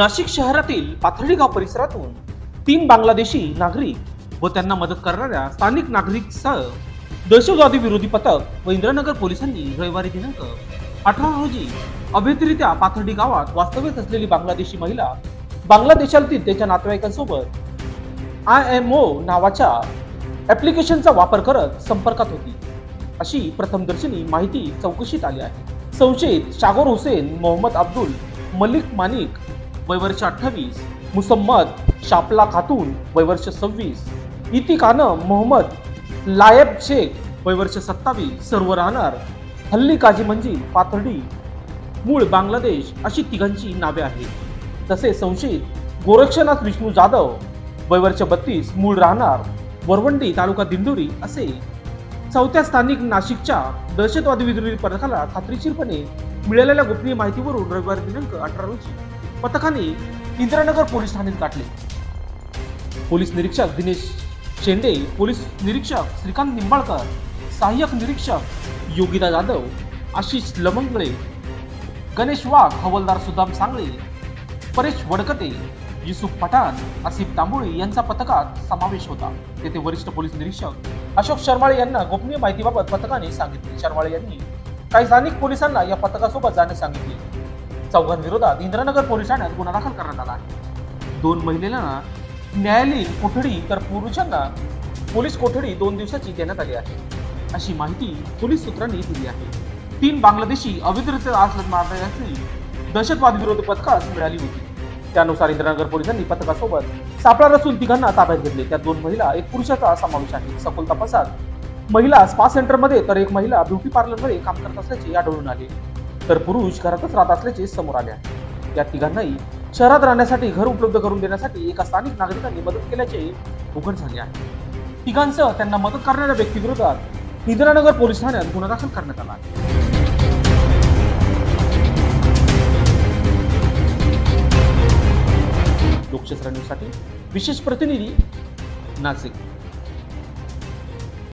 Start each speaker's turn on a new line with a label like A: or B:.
A: नाशिक शहरातील पाथर्डी गाव परिसरातून 3 बांगलादेशी नागरिक व त्यांना मदत करणाऱ्या स्थानिक नागरिकसह दहशतवादी विरोधी पथक व इंद्रनगर पोलिसांनी रविवारी दिनांक 18 रोजी अवैधरित्या पाथर्डी गावात वास्तव्यास असलेली बांगलादेशी महिला बांगलादेशातील त्याच्या नातेवाईकांसोबत IMO नावाच्या ऍप्लिकेशनचा वापर करत संपर्कात होती अशी प्रथमदर्शनी माहिती चौकशीत आली आहे। संशयित शागोर हुसेन मोहम्मद अब्दुल मलिक मानिक वय वर्ष 28, मुसम्मद शापला खातून वय वर्ष 26, इतिकानं मोहम्मद लायब शेख वय वर्ष 27, सर्व राहणार हल्ली काजी मंजिल पाथर्डी मूळ बांगलादेश अशी तिघांची नावे आहेत। तसेच संशयित गोरक्षनाथ विष्णू जाधव वय वर्ष 32, मूळ राहणार वरवंडी तालुका दिंडोरी असे चौथ्या स्थानिक नाशिकच्या दहशतवादी विरोधी पथकाला खात्रीशीरपणे मिळालेल्या गोपनीय माहितीवरून रविवारी दिनांक 18 रोजी पथकाने इंद्रनगर पोलीस ठाण्यात गाठले। पोलीस निरीक्षक दिनेश शेंडे, पोलीस निरीक्षक श्रीकांत निंबाळकर, सहाय्यक निरीक्षक योगिता जाधव, आशिष लमंगळे, गणेश वाघ, हवालदार सुदाम सांगळे, परेश वडकते, युसुफ पठाण, आसिफ तांबोळी यांचा पथकात समावेश होता। तेथे वरिष्ठ पोलीस निरीक्षक अशोक शर्माळे यांना गोपनीय माहितीबाबत पथकाने सांगितले। शर्माळे यांनी काही स्थानिक पोलिसांना या पथकासोबत जाण्यास सांगितले। चौघांविरोधात इंद्रनगर पोलीस ठाण्यात गुन्हा दाखल करण्यात आला आहे। 2 महिलांना न्यायालयीन कोठडी तर पुरुषांना पोलीस कोठडी 2 दिवसाची देण्यात आली आहे अशी माहिती पोलीस सूत्रांनी दिली आहे। 3 बांगलादेशी अवैधरित्या मारण्याची दहशतवादी विरोधी पथकास मिळाली होती। त्यानुसार इंद्रनगर पोलिसांनी पथकासोबत सापळा रचून तिघांना ताब्यात घेतले। त्यात 2 महिला 1 पुरुषाचा समावेश आहे। सखोल तपासात महिला स्पा सेंटरमध्ये तर 1 महिला ब्युटी पार्लरमध्ये काम करत असल्याचे आढळून आले, तर पुरुष घरातच राहत असल्याचे समोर आले आहे। या तिघांनाही शहरात राहण्यासाठी घर उपलब्ध करून देण्यासाठी एका स्थानिक नागरिकांनी मदत केल्याचे उघड झाले आहे। तिघांसह त्यांना मदत करणाऱ्या व्यक्तीविरोधात इंद्रनगर पोलीस ठाण्यात गुन्हा दाखल करण्यात आला आहे। लोकशाही न्यूजसाठी विशेष प्रतिनिधी नाशिक।